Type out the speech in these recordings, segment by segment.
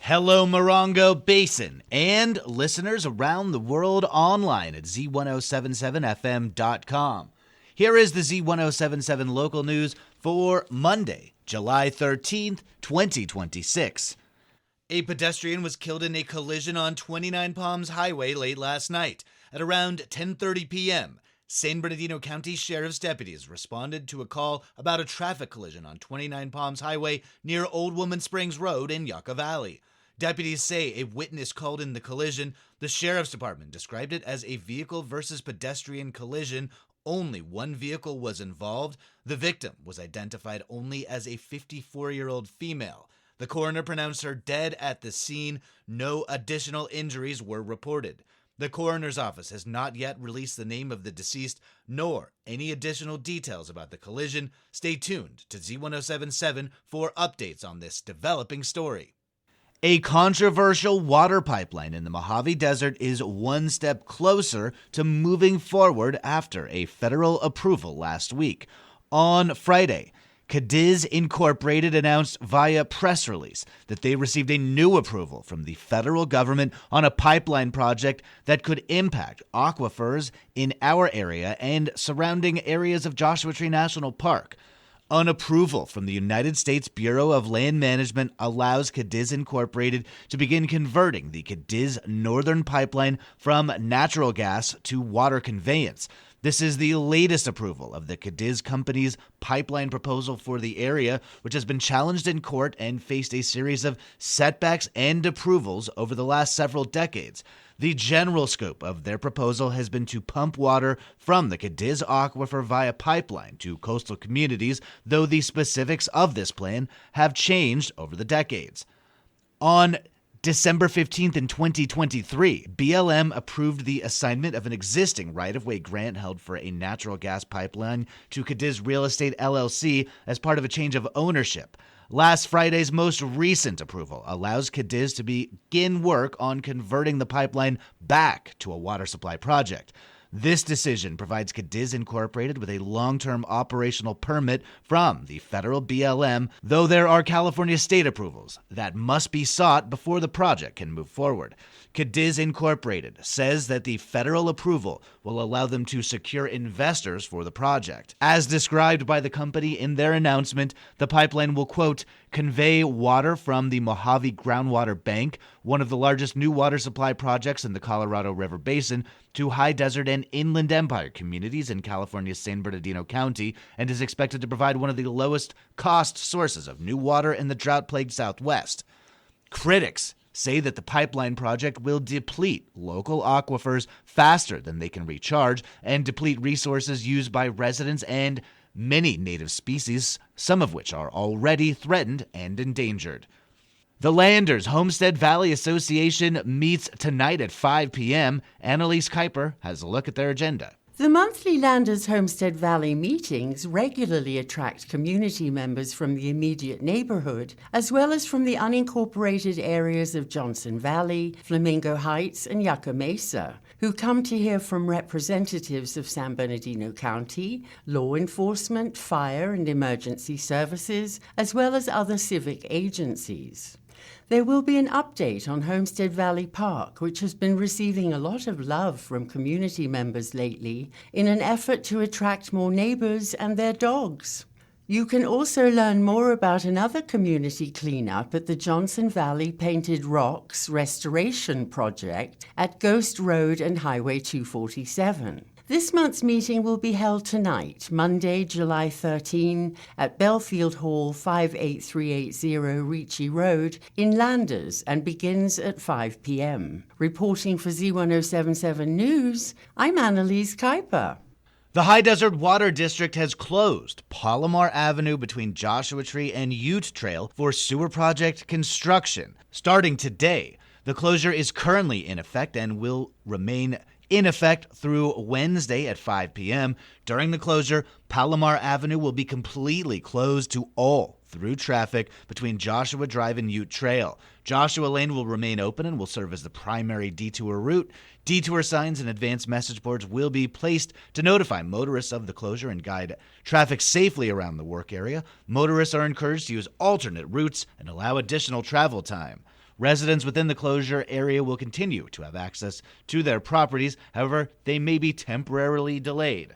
Hello, Morongo Basin, and listeners around the world online at Z107.7fm.com. Here is the Z107.7 local news for Monday, July 13th, 2026. A pedestrian was killed in a collision on 29 Palms Highway late last night. At around 10:30 p.m., San Bernardino County Sheriff's deputies responded to a call about a traffic collision on 29 Palms Highway near Old Woman Springs Road in Yucca Valley. Deputies say a witness called in the collision. The Sheriff's Department described it as a vehicle versus pedestrian collision. Only one vehicle was involved. The victim was identified only as a 54-year-old female. The coroner pronounced her dead at the scene. No additional injuries were reported. The coroner's office has not yet released the name of the deceased, nor any additional details about the collision. Stay tuned to Z107.7 for updates on this developing story. A controversial water pipeline in the Mojave Desert is one step closer to moving forward after a federal approval last week. On Friday, Cadiz Incorporated announced via press release that they received a new approval from the federal government on a pipeline project that could impact aquifers in our area and surrounding areas of Joshua Tree National Park. An approval from the United States Bureau of Land Management allows Cadiz Incorporated to begin converting the Cadiz Northern Pipeline from natural gas to water conveyance. This is the latest approval of the Cadiz Company's pipeline proposal for the area, which has been challenged in court and faced a series of setbacks and approvals over the last several decades. The general scope of their proposal has been to pump water from the Cadiz aquifer via pipeline to coastal communities, though the specifics of this plan have changed over the decades. On December 15th in 2023, BLM approved the assignment of an existing right-of-way grant held for a natural gas pipeline to Cadiz Real Estate LLC as part of a change of ownership. Last Friday's most recent approval allows Cadiz to begin work on converting the pipeline back to a water supply project. This decision provides Cadiz Incorporated with a long-term operational permit from the federal BLM, though there are California state approvals that must be sought before the project can move forward. Cadiz Incorporated says that the federal approval will allow them to secure investors for the project. As described by the company in their announcement, the pipeline will, quote, convey water from the Mojave Groundwater Bank, one of the largest new water supply projects in the Colorado River Basin, to high desert and inland empire communities in California's San Bernardino County, and is expected to provide one of the lowest cost sources of new water in the drought-plagued Southwest. Critics say that the pipeline project will deplete local aquifers faster than they can recharge and deplete resources used by residents and many native species, some of which are already threatened and endangered. The Landers Homestead Valley Association meets tonight at 5 p.m. Annalise Kuiper has a look at their agenda. The monthly Landers Homestead Valley meetings regularly attract community members from the immediate neighborhood, as well as from the unincorporated areas of Johnson Valley, Flamingo Heights, and Yucca Mesa, who come to hear from representatives of San Bernardino County, law enforcement, fire and emergency services, as well as other civic agencies. There will be an update on Homestead Valley Park, which has been receiving a lot of love from community members lately in an effort to attract more neighbors and their dogs. You can also learn more about another community cleanup at the Johnson Valley Painted Rocks Restoration Project at Ghost Road and Highway 247. This month's meeting will be held tonight, Monday, July 13, at Belfield Hall, 58380 Ricci Road in Landers, and begins at 5 p.m. Reporting for Z107.7 News, I'm Annalise Kuiper. The High Desert Water District has closed Palomar Avenue between Joshua Tree and Ute Trail for sewer project construction. Starting today, the closure is currently in effect and will remain in effect through Wednesday at 5 p.m. During the closure, Palomar Avenue will be completely closed to all through traffic between Joshua Drive and Ute Trail. Joshua Lane will remain open and will serve as the primary detour route. Detour signs and advanced message boards will be placed to notify motorists of the closure and guide traffic safely around the work area. Motorists are encouraged to use alternate routes and allow additional travel time. Residents within the closure area will continue to have access to their properties. However, they may be temporarily delayed.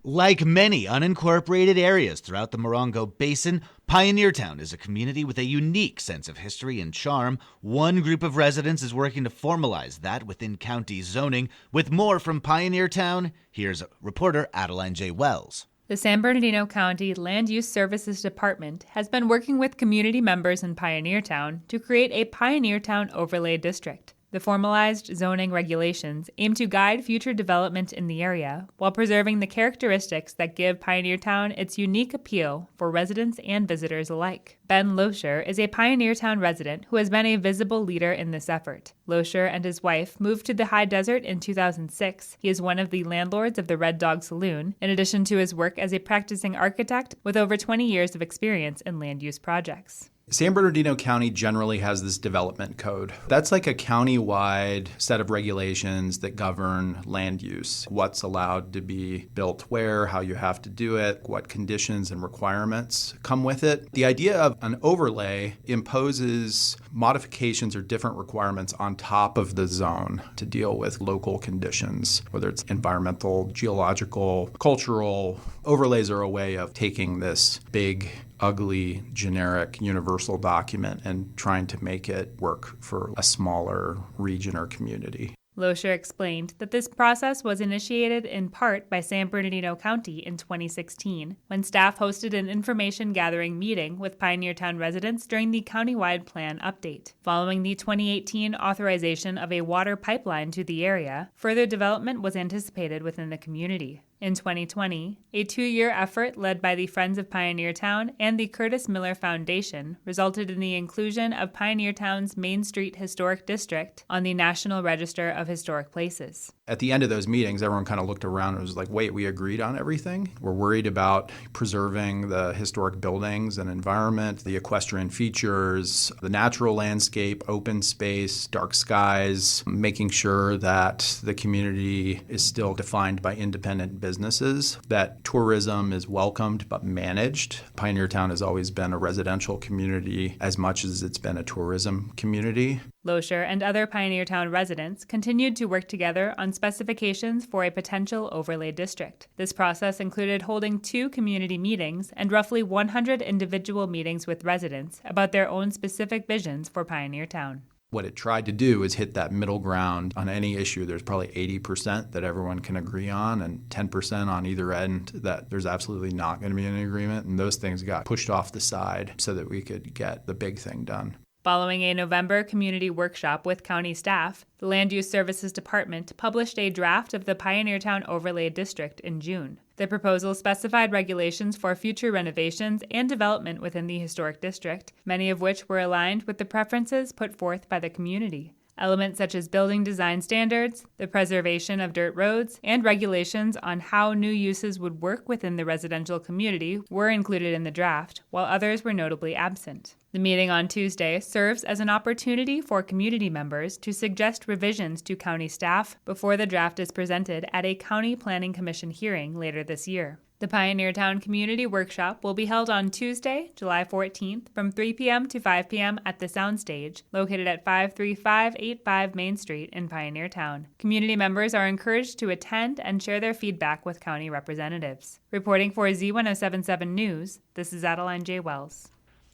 Like many unincorporated areas throughout the Morongo Basin, Pioneertown is a community with a unique sense of history and charm. One group of residents is working to formalize that within county zoning. With more from Pioneertown, here's reporter Adeline J. Wells. The San Bernardino County Land Use Services Department has been working with community members in Pioneertown to create a Pioneertown Overlay District. The formalized zoning regulations aim to guide future development in the area while preserving the characteristics that give Pioneertown its unique appeal for residents and visitors alike. Ben Loescher is a Pioneertown resident who has been a visible leader in this effort. Loescher and his wife moved to the high desert in 2006. He is one of the landlords of the Red Dog Saloon, in addition to his work as a practicing architect with over 20 years of experience in land use projects. San Bernardino County generally has this development code. That's like a county-wide set of regulations that govern land use, what's allowed to be built where, how you have to do it, what conditions and requirements come with it. The idea of an overlay imposes modifications or different requirements on top of the zone to deal with local conditions, whether it's environmental, geological, cultural. Overlays are a way of taking this big, ugly, generic, universal document and trying to make it work for a smaller region or community. Loescher explained that this process was initiated in part by San Bernardino County in 2016, when staff hosted an information gathering meeting with Pioneertown residents during the countywide plan update. Following the 2018 authorization of a water pipeline to the area, further development was anticipated within the community. In 2020, a 2-year effort led by the Friends of Pioneertown and the Curtis Miller Foundation resulted in the inclusion of Pioneertown's Main Street Historic District on the National Register of Historic Places. At the end of those meetings, everyone kind of looked around and was like, wait, we agreed on everything? We're worried about preserving the historic buildings and environment, the equestrian features, the natural landscape, open space, dark skies, making sure that the community is still defined by independent businesses, that tourism is welcomed but managed. Pioneertown has always been a residential community as much as it's been a tourism community. Loescher and other Pioneertown residents continued to work together on specifications for a potential overlay district. This process included holding 2 community meetings and roughly 100 individual meetings with residents about their own specific visions for Pioneertown. What it tried to do is hit that middle ground on any issue. There's probably 80% that everyone can agree on and 10% on either end that there's absolutely not going to be any agreement. And those things got pushed off the side so that we could get the big thing done. Following a November community workshop with county staff, the Land Use Services Department published a draft of the Pioneertown Overlay District in June. The proposal specified regulations for future renovations and development within the historic district, many of which were aligned with the preferences put forth by the community. Elements such as building design standards, the preservation of dirt roads, and regulations on how new uses would work within the residential community were included in the draft, while others were notably absent. The meeting on Tuesday serves as an opportunity for community members to suggest revisions to county staff before the draft is presented at a County Planning Commission hearing later this year. The Pioneertown Community Workshop will be held on Tuesday, July 14th from 3 p.m. to 5 p.m. at the Soundstage, located at 53585 Main Street in Pioneertown. Community members are encouraged to attend and share their feedback with county representatives. Reporting for Z107.7 News, this is Adeline J. Wells.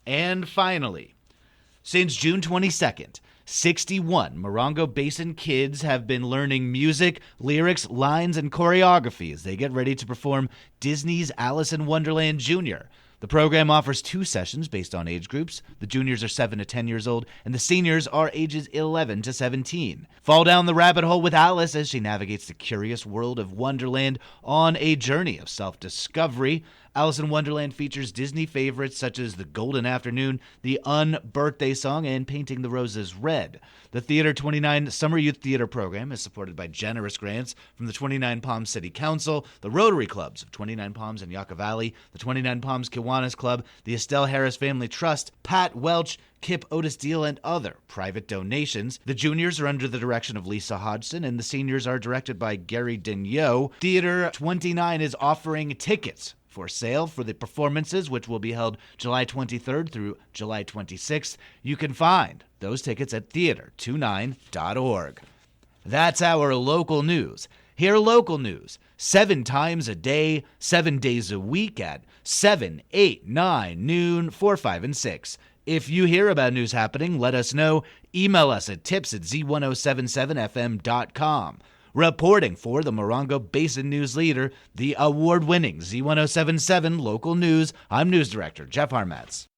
And finally, since June 22nd, 61 Morongo Basin kids have been learning music, lyrics, lines, and choreography as they get ready to perform Disney's Alice in Wonderland Jr. The program offers 2 sessions based on age groups. The juniors are 7 to 10 years old, and the seniors are ages 11 to 17. Fall down the rabbit hole with Alice as she navigates the curious world of Wonderland on a journey of self-discovery. Alice in Wonderland features Disney favorites such as The Golden Afternoon, The Unbirthday Song, and Painting the Roses Red. The Theater 29 Summer Youth Theater program is supported by generous grants from the 29 Palms City Council, the Rotary Clubs of 29 Palms and Yucca Valley, the 29 Palms Kiwanis Club, the Estelle Harris Family Trust, Pat Welch, Kip Otis Deal, and other private donations. The juniors are under the direction of Lisa Hodgson, and the seniors are directed by Gary Denyot. Theater 29 is offering tickets for sale for the performances, which will be held July 23rd through July 26th. You can find those tickets at theater29.org. That's our local news. Hear local news 7 times a day, 7 days a week at 7, 8, 9, noon, 4, 5, and 6. If you hear about news happening, let us know. Email us at tips@z1077fm.com. Reporting for the Morongo Basin News Leader, the award-winning Z107.7 Local News, I'm News Director Jeff Harmatz.